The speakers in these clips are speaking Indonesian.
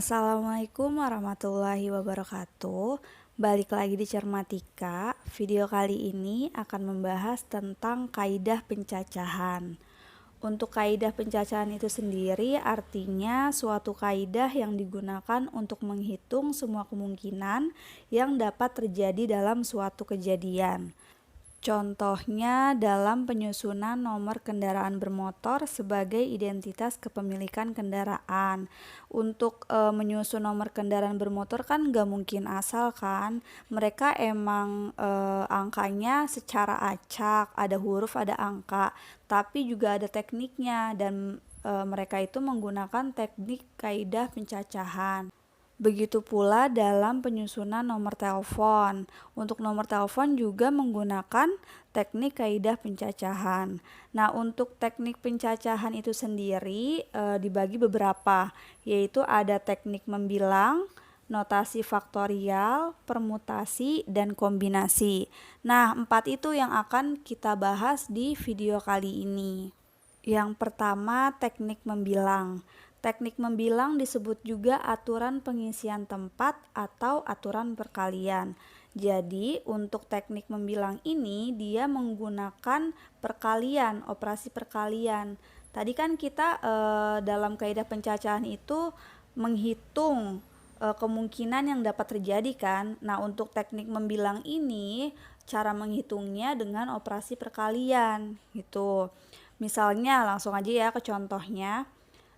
Assalamualaikum warahmatullahi wabarakatuh. Balik lagi di Cermatika. Video kali ini akan membahas tentang kaidah pencacahan. Untuk kaidah pencacahan itu sendiri artinya suatu kaidah yang digunakan untuk menghitung semua kemungkinan yang dapat terjadi dalam suatu kejadian. Contohnya dalam penyusunan nomor kendaraan bermotor sebagai identitas kepemilikan kendaraan. Untuk menyusun nomor kendaraan bermotor kan gak mungkin asal kan. Mereka emang angkanya secara acak, ada huruf, ada angka. Tapi juga ada tekniknya dan mereka itu menggunakan teknik kaidah pencacahan. Begitu pula dalam penyusunan nomor telepon. Untuk nomor telepon juga menggunakan teknik kaidah pencacahan. Nah, untuk teknik pencacahan itu sendiri dibagi beberapa, yaitu ada teknik membilang, notasi faktorial, permutasi, dan kombinasi. Nah, 4 itu yang akan kita bahas di video kali ini. Yang pertama, teknik membilang. Teknik membilang disebut juga aturan pengisian tempat atau aturan perkalian. Jadi, untuk teknik membilang ini dia menggunakan perkalian, operasi perkalian. Tadi kan kita dalam kaidah pencacahan itu menghitung kemungkinan yang dapat terjadi kan. Nah, untuk teknik membilang ini cara menghitungnya dengan operasi perkalian gitu. Misalnya langsung aja ya ke contohnya.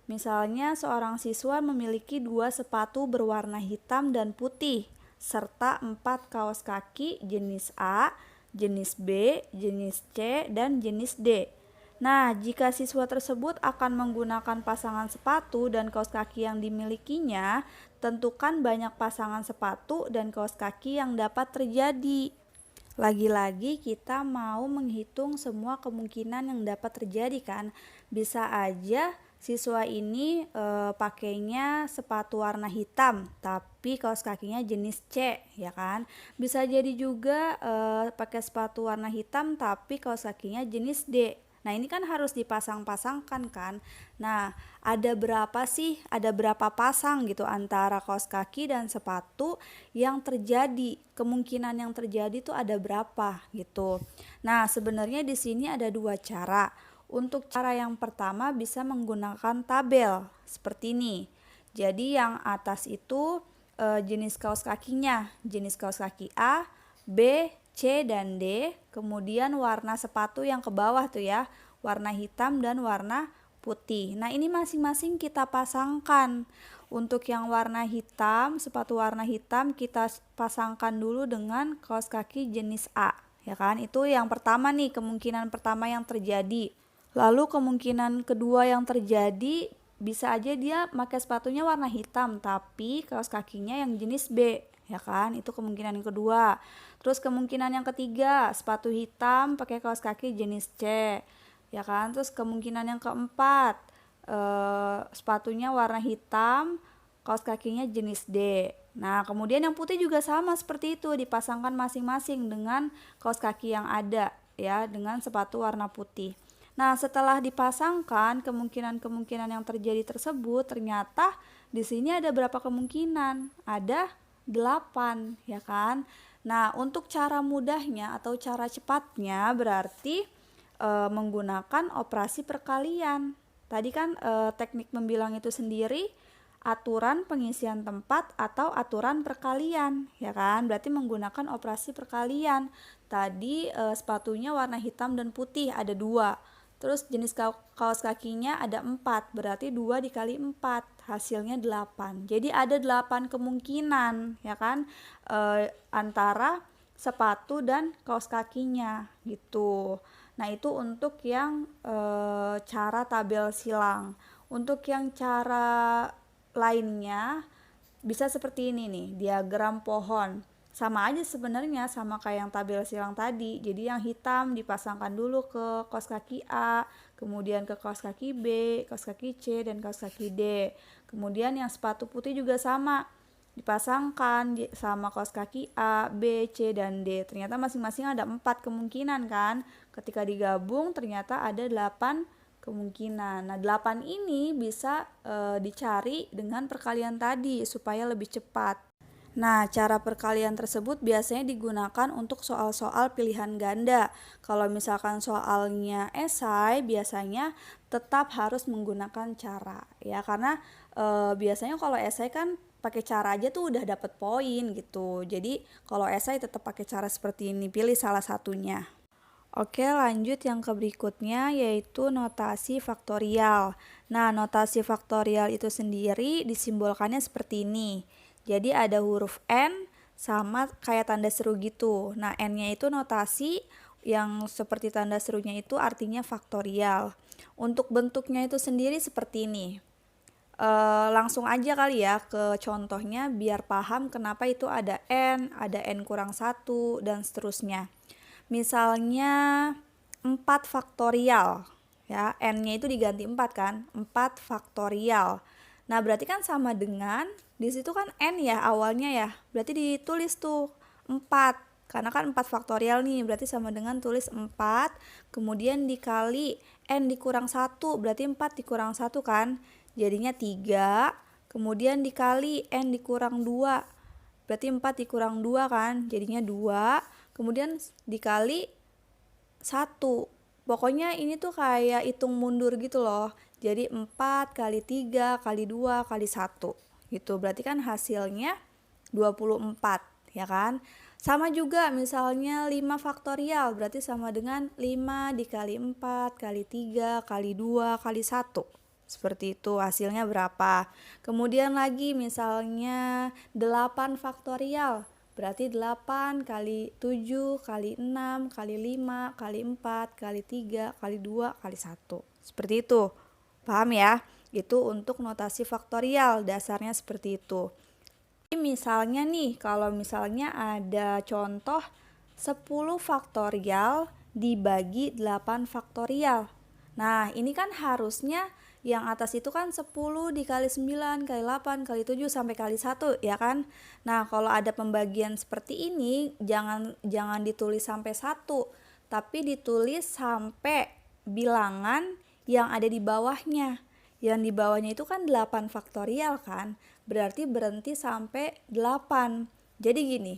Misalnya seorang siswa memiliki 2 sepatu berwarna hitam dan putih serta 4 kaos kaki jenis A, jenis B, jenis C, dan jenis D. Nah, jika siswa tersebut akan menggunakan pasangan sepatu dan kaos kaki yang dimilikinya, tentukan banyak pasangan sepatu dan kaos kaki yang dapat terjadi. Lagi-lagi kita mau menghitung semua kemungkinan yang dapat terjadi kan. Bisa aja siswa ini pakainya sepatu warna hitam tapi kaos kakinya jenis C, ya kan. Bisa jadi juga pakai sepatu warna hitam tapi kaos kakinya jenis D. Nah, ini kan harus dipasang-pasangkan kan. Nah, ada berapa pasang gitu antara kaos kaki dan sepatu yang terjadi. Kemungkinan yang terjadi tuh ada berapa gitu. Nah, sebenarnya di sini ada 2 cara. Untuk cara yang pertama bisa menggunakan tabel seperti ini. Jadi yang atas itu jenis kaos kakinya, jenis kaos kaki A, B, C, dan D. Kemudian warna sepatu yang ke bawah tuh ya, warna hitam dan warna putih. Nah, ini masing-masing kita pasangkan. Untuk yang warna hitam, sepatu warna hitam kita pasangkan dulu dengan kaos kaki jenis A, ya kan? Itu yang pertama nih, kemungkinan pertama yang terjadi. Lalu kemungkinan kedua yang terjadi bisa aja dia pakai sepatunya warna hitam tapi kaos kakinya yang jenis B, ya kan? Itu kemungkinan yang kedua. Terus kemungkinan yang ketiga, sepatu hitam pakai kaos kaki jenis C, ya kan? Terus kemungkinan yang keempat, sepatunya warna hitam, kaos kakinya jenis D. Nah, kemudian yang putih juga sama seperti itu, dipasangkan masing-masing dengan kaos kaki yang ada ya, dengan sepatu warna putih. Nah, setelah dipasangkan kemungkinan-kemungkinan yang terjadi tersebut, ternyata di sini ada berapa kemungkinan? Ada 8, ya kan? Nah, untuk cara mudahnya atau cara cepatnya berarti menggunakan operasi perkalian. Tadi kan teknik membilang itu sendiri aturan pengisian tempat atau aturan perkalian, ya kan? Berarti menggunakan operasi perkalian. Tadi sepatunya warna hitam dan putih ada 2. Terus jenis kaos kakinya ada 4, berarti 2 dikali 4, hasilnya 8. Jadi ada 8 kemungkinan, ya kan, antara sepatu dan kaos kakinya gitu. Nah, itu untuk yang cara tabel silang. Untuk yang cara lainnya bisa seperti ini nih, diagram pohon. Sama aja sebenarnya, sama kayak yang tabel silang tadi. Jadi yang hitam dipasangkan dulu ke kaos kaki A, kemudian ke kaos kaki B, kaos kaki C, dan kaos kaki D. Kemudian yang sepatu putih juga sama, dipasangkan sama kaos kaki A, B, C, dan D. Ternyata masing-masing ada 4 kemungkinan kan. Ketika digabung ternyata ada 8 kemungkinan. Nah, 8 ini bisa dicari dengan perkalian tadi supaya lebih cepat. Nah, cara perkalian tersebut biasanya digunakan untuk soal-soal pilihan ganda. Kalau misalkan soalnya esai, biasanya tetap harus menggunakan cara, ya, karena biasanya kalau esai kan pakai cara aja tuh udah dapat poin gitu. Jadi kalau esai tetap pakai cara seperti ini, pilih salah satunya. Oke, lanjut yang ke berikutnya yaitu notasi faktorial. Nah, notasi faktorial itu sendiri disimbolkannya seperti ini. Jadi ada huruf N sama kayak tanda seru gitu. Nah, N-nya itu notasi yang seperti tanda serunya itu artinya faktorial. Untuk bentuknya itu sendiri seperti ini. Langsung aja kali ya ke contohnya biar paham kenapa itu ada N kurang 1, dan seterusnya. Misalnya 4 faktorial, ya, N-nya itu diganti 4 kan, 4 faktorial. Nah, berarti kan sama dengan, di situ kan N ya awalnya ya, berarti ditulis tuh 4, karena kan 4 faktorial nih, berarti sama dengan tulis 4, kemudian dikali N dikurang 1, berarti 4 dikurang 1 kan, jadinya 3, kemudian dikali N dikurang 2, berarti 4 dikurang 2 kan, jadinya 2, kemudian dikali 1. Pokoknya ini tuh kayak hitung mundur gitu loh. Jadi 4 kali 3 kali 2 kali 1 gitu. Berarti kan hasilnya 24, ya kan? Sama juga misalnya 5 faktorial, berarti sama dengan 5 dikali 4 kali 3 kali 2 kali 1. Seperti itu, hasilnya berapa? Kemudian lagi misalnya 8 faktorial. Berarti 8 kali 7 kali 6 kali 5 kali 4 kali 3 kali 2 kali 1. Seperti itu. Paham ya? Itu untuk notasi faktorial, dasarnya seperti itu. Misalnya nih, kalau misalnya ada contoh 10 faktorial dibagi 8 faktorial. Nah, ini kan harusnya yang atas itu kan 10 dikali 9 kali 8 kali 7 sampai kali 1, ya kan? Nah, kalau ada pembagian seperti ini jangan ditulis sampai 1, tapi ditulis sampai bilangan yang ada di bawahnya. Yang di bawahnya itu kan 8 faktorial kan? Berarti berhenti sampai 8. Jadi gini,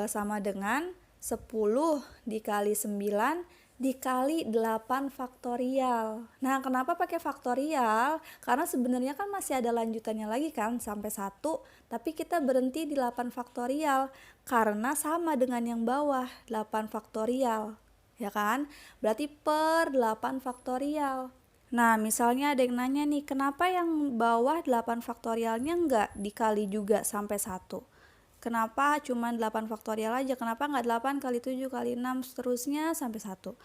sama dengan 10 dikali 9 dikali 8 faktorial. Nah, kenapa pakai faktorial? Karena sebenarnya kan masih ada lanjutannya lagi kan sampai 1, tapi kita berhenti di 8 faktorial karena sama dengan yang bawah, 8 faktorial. Ya kan? Berarti per 8 faktorial. Nah, misalnya ada yang nanya nih, kenapa yang bawah 8 faktorialnya enggak dikali juga sampai 1? Kenapa cuma 8 faktorial aja? Kenapa nggak 8 kali 7 kali 6 seterusnya sampai 1?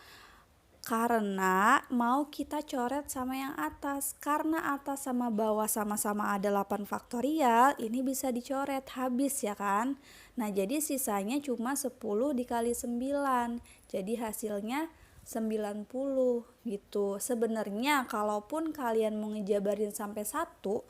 Karena mau kita coret sama yang atas. Karena atas sama bawah sama-sama ada 8 faktorial, ini bisa dicoret habis ya kan? Nah, jadi sisanya cuma 10 dikali 9. Jadi hasilnya 90 gitu. Sebenarnya kalaupun kalian mau ngejabarin sampai 1,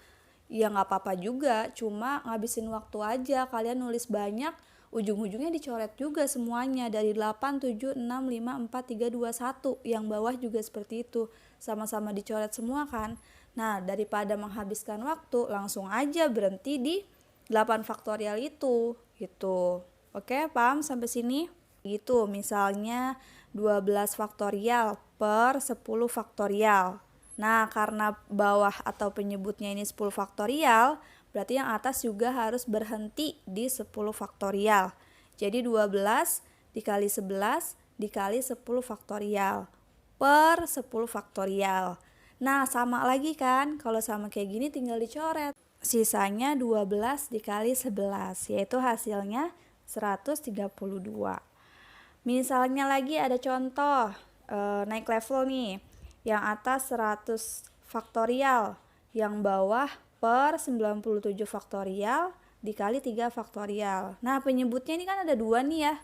ya nggak apa-apa juga, cuma ngabisin waktu aja. Kalian nulis banyak, ujung-ujungnya dicoret juga semuanya dari 8, 7, 6, 5, 4, 3, 2, 1. Yang bawah juga seperti itu, sama-sama dicoret semua kan. Nah, daripada menghabiskan waktu, langsung aja berhenti di 8 faktorial itu gitu. Oke, paham sampai sini? Gitu, misalnya 12 faktorial per 10 faktorial. Nah, karena bawah atau penyebutnya ini 10 faktorial, berarti yang atas juga harus berhenti di 10 faktorial. Jadi 12 dikali 11 dikali 10 faktorial per 10 faktorial. Nah, sama lagi kan? Kalau sama kayak gini tinggal dicoret. Sisanya 12 dikali 11, yaitu hasilnya 132. Misalnya lagi ada contoh naik level nih. Yang atas 100 faktorial, yang bawah per 97 faktorial dikali 3 faktorial. Nah, penyebutnya ini kan ada 2 nih ya.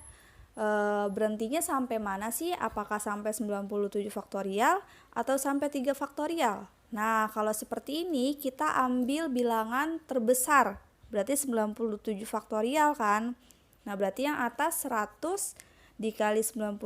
Berhentinya sampai mana sih? Apakah sampai 97 faktorial atau sampai 3 faktorial? Nah, kalau seperti ini kita ambil bilangan terbesar. Berarti 97 faktorial kan? Nah, berarti yang atas 100 dikali 99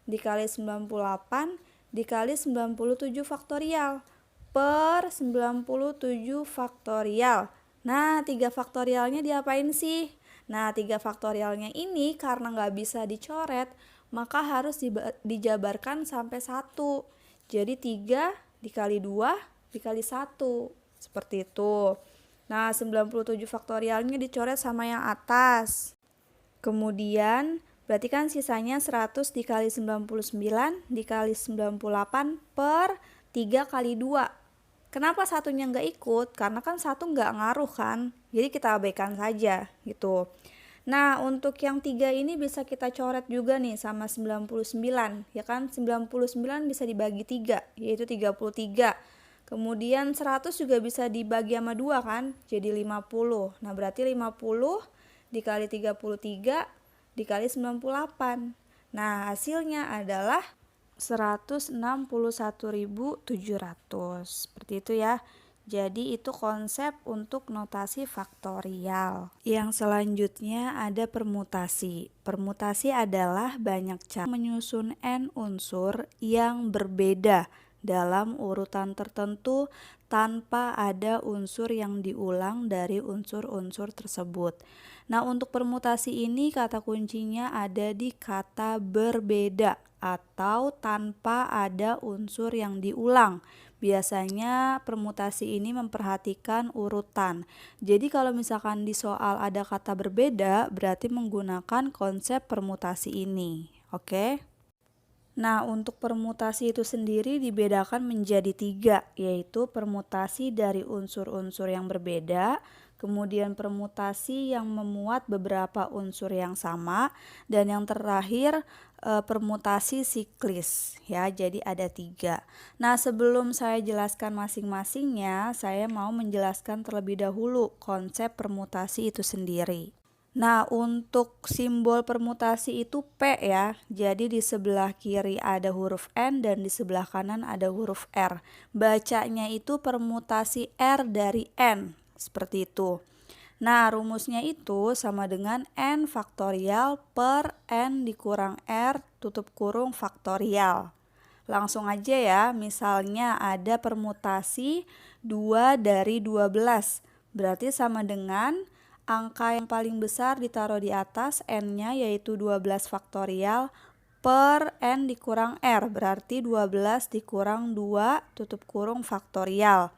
dikali 98 dikali 97 faktorial per 97 faktorial. Nah, 3 faktorialnya diapain sih? Nah, 3 faktorialnya ini karena nggak bisa dicoret, maka harus dijabarkan sampai 1. Jadi 3 dikali 2 dikali 1. Seperti itu. Nah, 97 faktorialnya dicoret sama yang atas. Kemudian, berarti kan sisanya 100 dikali 99 dikali 98 per 3 kali 2. Kenapa satunya nggak ikut? Karena kan satu nggak ngaruh kan. Jadi kita abaikan saja gitu. Nah, untuk yang 3 ini bisa kita coret juga nih sama 99. Ya kan, 99 bisa dibagi 3, yaitu 33. Kemudian 100 juga bisa dibagi sama 2 kan, jadi 50. Nah, berarti 50 dikali 33 dikali 98. Nah, hasilnya adalah 161.700. Seperti itu ya. Jadi itu konsep untuk notasi faktorial. Yang selanjutnya ada permutasi. Permutasi adalah banyak cara menyusun n unsur yang berbeda dalam urutan tertentu tanpa ada unsur yang diulang dari unsur-unsur tersebut. Nah, untuk permutasi ini kata kuncinya ada di kata berbeda atau tanpa ada unsur yang diulang. Biasanya permutasi ini memperhatikan urutan. Jadi kalau misalkan di soal ada kata berbeda, berarti menggunakan konsep permutasi ini. Oke? Nah, untuk permutasi itu sendiri dibedakan menjadi 3, yaitu permutasi dari unsur-unsur yang berbeda, kemudian permutasi yang memuat beberapa unsur yang sama, dan yang terakhir permutasi siklis ya. Jadi ada 3. Nah, sebelum saya jelaskan masing-masingnya, saya mau menjelaskan terlebih dahulu konsep permutasi itu sendiri. Nah, untuk simbol permutasi itu P ya. Jadi di sebelah kiri ada huruf N dan di sebelah kanan ada huruf R. Bacanya itu permutasi R dari N. Seperti itu. Nah, rumusnya itu sama dengan N faktorial per N dikurang R tutup kurung faktorial. Langsung aja ya, misalnya ada permutasi 2 dari 12. Berarti sama dengan angka yang paling besar ditaruh di atas, N-nya yaitu 12 faktorial per N dikurang R. Berarti 12 dikurang 2 tutup kurung faktorial.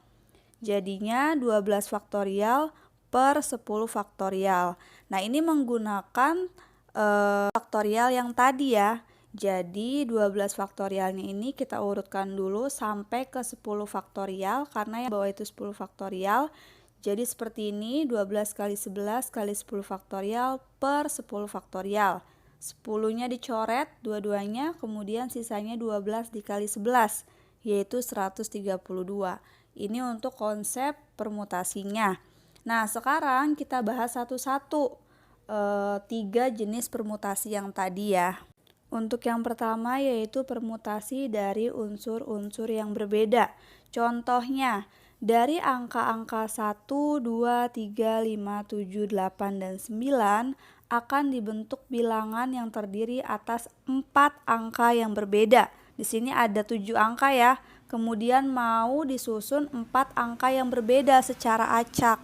Jadinya 12 faktorial per 10 faktorial. Nah, ini menggunakan faktorial yang tadi ya. Jadi 12 faktorialnya ini kita urutkan dulu sampai ke 10 faktorial karena yang bawah itu 10 faktorial. Jadi seperti ini, 12 kali 11 kali 10 faktorial per 10 faktorial. 10-nya dicoret dua-duanya, kemudian sisanya 12 dikali 11, yaitu 132. Ini untuk konsep permutasinya. Nah, sekarang kita bahas satu-satu 3 jenis permutasi yang tadi ya. Untuk yang pertama yaitu permutasi dari unsur-unsur yang berbeda. Contohnya, dari angka-angka 1, 2, 3, 5, 7, 8, dan 9 akan dibentuk bilangan yang terdiri atas 4 angka yang berbeda. Di sini ada 7 angka ya. Kemudian mau disusun 4 angka yang berbeda secara acak.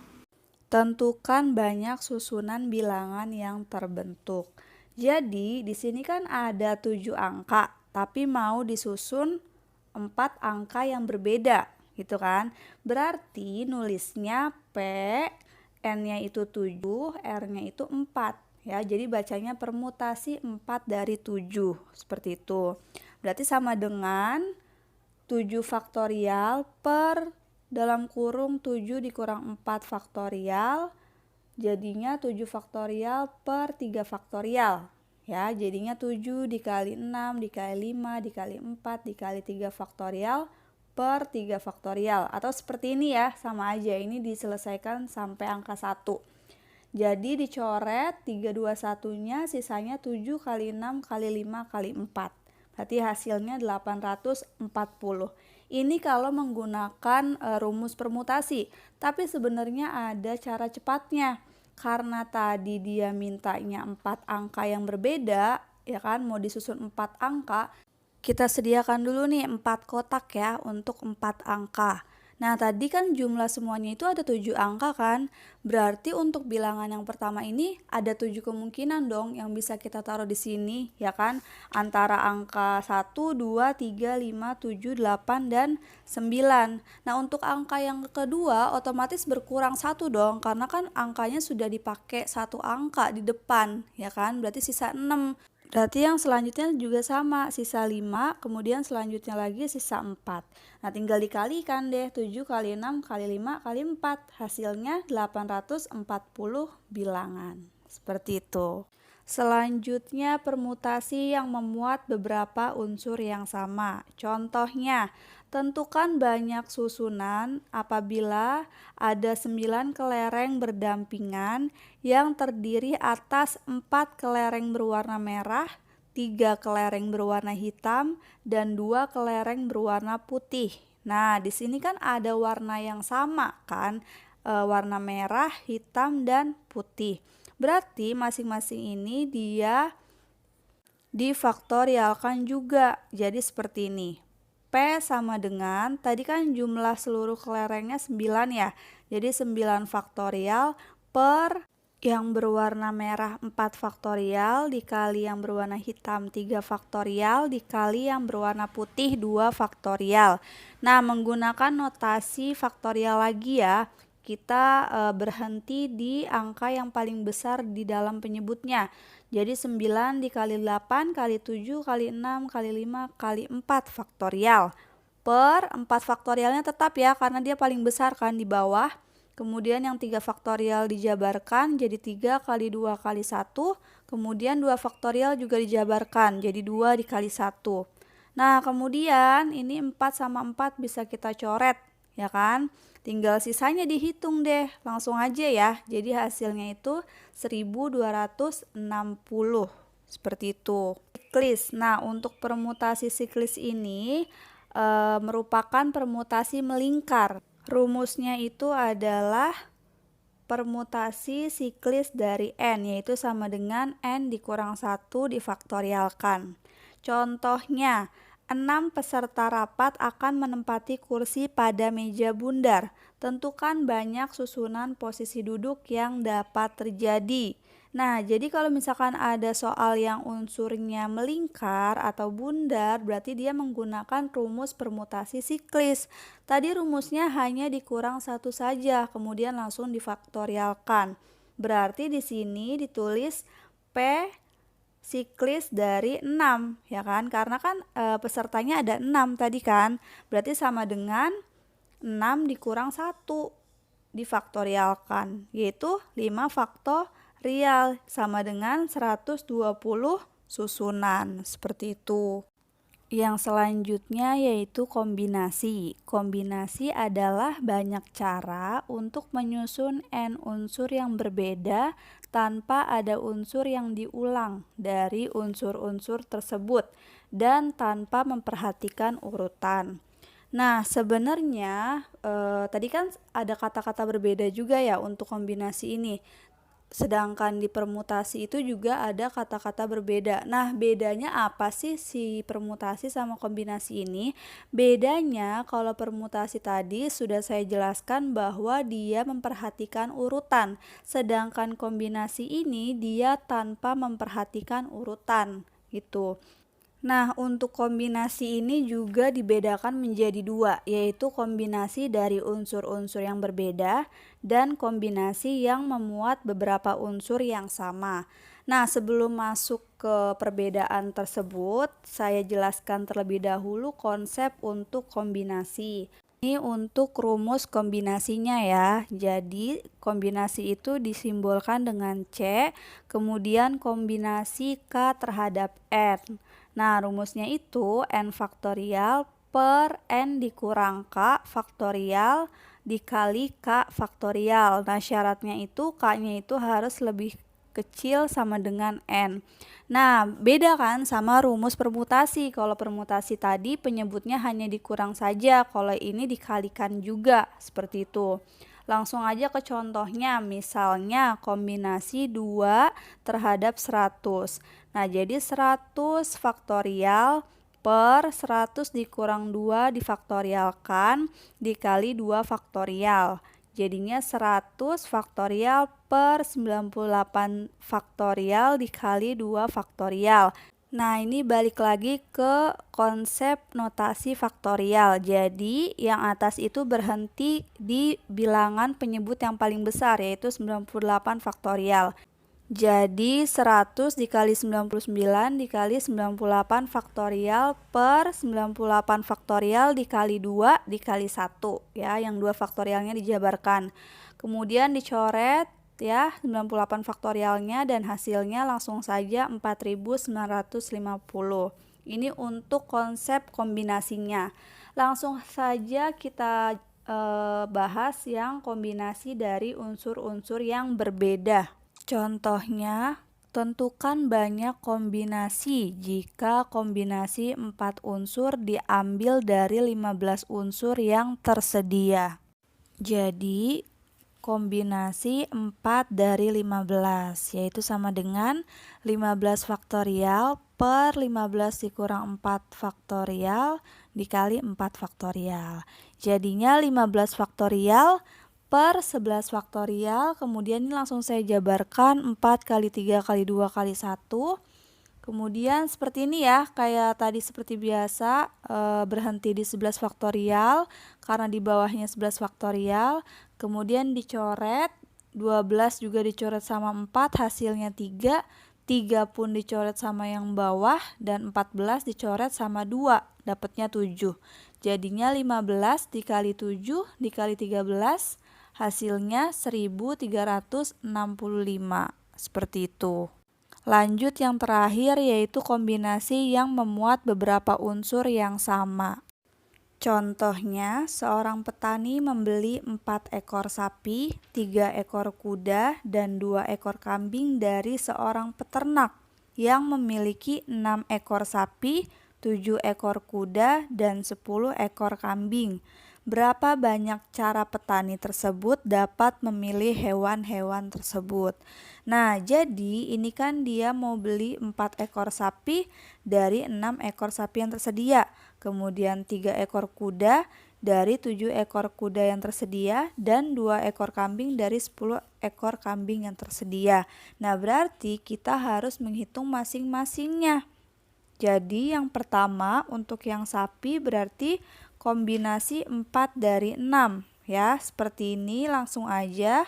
Tentukan banyak susunan bilangan yang terbentuk. Jadi di sini kan ada 7 angka, tapi mau disusun 4 angka yang berbeda, gitu kan. Berarti nulisnya P, N-nya itu 7, R-nya itu 4. Ya, jadi bacanya permutasi 4 dari 7, seperti itu. Berarti sama dengan 7 faktorial per dalam kurung 7 dikurang 4 faktorial, jadinya 7 faktorial per 3 faktorial. Ya, jadinya 7 dikali 6 dikali 5 dikali 4 dikali 3 faktorial per 3 faktorial. Atau seperti ini ya, sama aja. Ini diselesaikan sampai angka 1. Jadi dicoret 321-nya, sisanya 7 kali 6 kali 5 kali 4. Berarti hasilnya 840. Ini kalau menggunakan rumus permutasi. Tapi sebenarnya ada cara cepatnya. Karena tadi dia mintanya 4 angka yang berbeda, ya kan, mau disusun 4 angka. Kita sediakan dulu nih 4 kotak ya untuk 4 angka. Nah, tadi kan jumlah semuanya itu ada 7 angka kan? Berarti untuk bilangan yang pertama ini ada 7 kemungkinan dong yang bisa kita taruh di sini, ya kan? Antara angka 1, 2, 3, 5, 7, 8, dan 9. Nah, untuk angka yang kedua otomatis berkurang 1 dong, karena kan angkanya sudah dipakai 1 angka di depan, ya kan? Berarti sisa 6. Berarti yang selanjutnya juga sama, sisa 5, kemudian selanjutnya lagi sisa 4. Nah, tinggal dikalikan deh, 7 kali 6 kali 5 kali 4. Hasilnya 840 bilangan. Seperti itu. Selanjutnya permutasi yang memuat beberapa unsur yang sama. Contohnya, tentukan banyak susunan apabila ada 9 kelereng berdampingan yang terdiri atas 4 kelereng berwarna merah, 3 kelereng berwarna hitam, dan 2 kelereng berwarna putih. Nah, di sini kan ada warna yang sama kan, warna merah, hitam, dan putih. Berarti masing-masing ini dia difaktorialkan juga. Jadi seperti ini. P sama dengan, tadi kan jumlah seluruh kelerengnya 9 ya. Jadi 9 faktorial per yang berwarna merah 4 faktorial dikali yang berwarna hitam 3 faktorial dikali yang berwarna putih 2 faktorial. Nah, menggunakan notasi faktorial lagi ya. Kita berhenti di angka yang paling besar di dalam penyebutnya. Jadi 9 dikali 8 kali 7 kali 6 kali 5 kali 4 faktorial per 4 faktorialnya tetap ya, karena dia paling besar kan di bawah. Kemudian yang 3 faktorial dijabarkan jadi 3 kali 2 kali 1. Kemudian 2 faktorial juga dijabarkan jadi 2 dikali 1. Nah, kemudian ini 4 sama 4 bisa kita coret, ya kan? Tinggal sisanya dihitung deh, langsung aja ya. Jadi hasilnya itu 1260. Seperti itu. Siklis. Nah, untuk permutasi siklis ini merupakan permutasi melingkar. Rumusnya itu adalah permutasi siklis dari n, yaitu sama dengan n dikurang 1 difaktorialkan. Contohnya, 6 peserta rapat akan menempati kursi pada meja bundar. Tentukan banyak susunan posisi duduk yang dapat terjadi. Nah, jadi kalau misalkan ada soal yang unsurnya melingkar atau bundar, berarti dia menggunakan rumus permutasi siklis. Tadi rumusnya hanya dikurang 1 saja, kemudian langsung difaktorialkan. Berarti di sini ditulis P siklis dari 6, ya kan? Karena kan pesertanya ada 6 tadi kan. Berarti sama dengan 6 dikurang 1 difaktorialkan, yaitu 5 faktorial sama dengan 120 susunan. Seperti itu. Yang selanjutnya yaitu kombinasi. Kombinasi adalah banyak cara untuk menyusun n unsur yang berbeda tanpa ada unsur yang diulang dari unsur-unsur tersebut dan tanpa memperhatikan urutan. Nah, sebenarnya tadi kan ada kata-kata berbeda juga ya untuk kombinasi ini. Sedangkan di permutasi itu juga ada kata-kata berbeda. Nah, bedanya apa sih si permutasi sama kombinasi ini? Bedanya kalau permutasi tadi sudah saya jelaskan bahwa dia memperhatikan urutan. Sedangkan kombinasi ini dia tanpa memperhatikan urutan gitu. Nah, untuk kombinasi ini juga dibedakan menjadi 2, yaitu kombinasi dari unsur-unsur yang berbeda dan kombinasi yang memuat beberapa unsur yang sama. Nah, sebelum masuk ke perbedaan tersebut, saya jelaskan terlebih dahulu konsep untuk kombinasi. Ini untuk rumus kombinasinya ya. Jadi, kombinasi itu disimbolkan dengan C, kemudian kombinasi K terhadap N. Nah, rumusnya itu n faktorial per n dikurang k faktorial dikali k faktorial. Nah, syaratnya itu k-nya itu harus lebih kecil sama dengan n. Nah, beda kan sama rumus permutasi. Kalau permutasi tadi penyebutnya hanya dikurang saja, kalau ini dikalikan juga, seperti itu. Langsung aja ke contohnya, misalnya kombinasi 2 terhadap 100. Nah, jadi 100 faktorial per 100 dikurang 2 difaktorialkan dikali 2 faktorial. Jadinya 100 faktorial per 98 faktorial dikali 2 faktorial. Nah, ini balik lagi ke konsep notasi faktorial. Jadi, yang atas itu berhenti di bilangan penyebut yang paling besar, yaitu 98 faktorial. Jadi 100 dikali 99 dikali 98 faktorial per 98 faktorial dikali 2 dikali 1 ya, yang 2 faktorialnya dijabarkan. Kemudian dicoret ya 98 faktorialnya dan hasilnya langsung saja 4950. Ini untuk konsep kombinasinya. Langsung saja kita bahas yang kombinasi dari unsur-unsur yang berbeda. Contohnya, tentukan banyak kombinasi jika kombinasi 4 unsur diambil dari 15 unsur yang tersedia. Jadi, kombinasi 4 dari 15, yaitu sama dengan 15 faktorial per 15 dikurang 4 faktorial dikali 4 faktorial. Jadinya 15 faktorial per 11 faktorial, kemudian ini langsung saya jabarkan 4 kali 3 kali 2 kali 1. Kemudian seperti ini ya, kayak tadi seperti biasa berhenti di 11 faktorial karena di bawahnya 11 faktorial. Kemudian dicoret, 12 juga dicoret sama 4, hasilnya 3. 3 pun dicoret sama yang bawah dan 14 dicoret sama 2, dapatnya 7. Jadinya 15 dikali 7 dikali 13, hasilnya 1365, seperti itu. Lanjut yang terakhir yaitu kombinasi yang memuat beberapa unsur yang sama. Contohnya, seorang petani membeli 4 ekor sapi, 3 ekor kuda, dan 2 ekor kambing dari seorang peternak yang memiliki 6 ekor sapi, 7 ekor kuda, dan 10 ekor kambing. Berapa banyak cara petani tersebut dapat memilih hewan-hewan tersebut? Nah, jadi ini kan dia mau beli 4 ekor sapi dari 6 ekor sapi yang tersedia. Kemudian 3 ekor kuda dari 7 ekor kuda yang tersedia dan 2 ekor kambing dari 10 ekor kambing yang tersedia. Nah, berarti kita harus menghitung masing-masingnya. Jadi yang pertama untuk yang sapi berarti kombinasi 4 dari 6 ya, seperti ini langsung aja.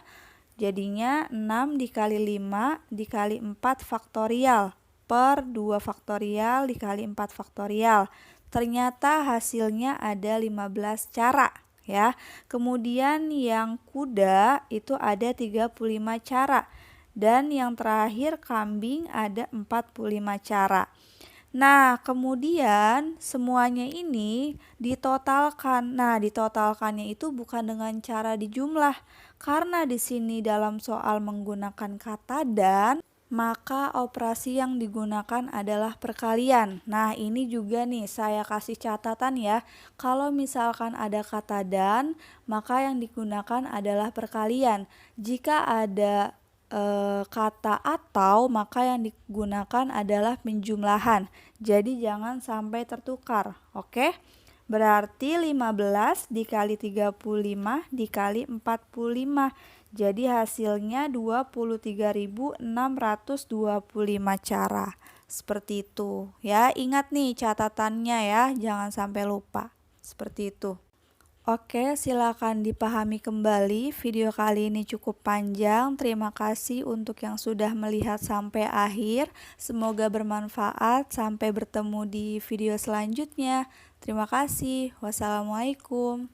Jadinya 6 dikali 5 dikali 4 faktorial per 2 faktorial dikali 4 faktorial. Ternyata hasilnya ada 15 cara ya. Kemudian yang kuda itu ada 35 cara dan yang terakhir kambing ada 45 cara. Nah, kemudian semuanya ini ditotalkan. Nah, ditotalkannya itu bukan dengan cara dijumlah. Karena di sini dalam soal menggunakan kata dan, maka operasi yang digunakan adalah perkalian. Nah, ini juga nih saya kasih catatan ya. Kalau misalkan ada kata dan, maka yang digunakan adalah perkalian. Jika ada kata atau, maka yang digunakan adalah penjumlahan. Jadi jangan sampai tertukar. Oke? Berarti 15 dikali 35 dikali 45. Jadi hasilnya 23.625 cara. Seperti itu. Ya, ingat nih catatannya ya, jangan sampai lupa. Seperti itu. Oke, silakan dipahami kembali. Video kali ini cukup panjang. Terima kasih untuk yang sudah melihat sampai akhir. Semoga bermanfaat. Sampai bertemu di video selanjutnya. Terima kasih. Wassalamualaikum.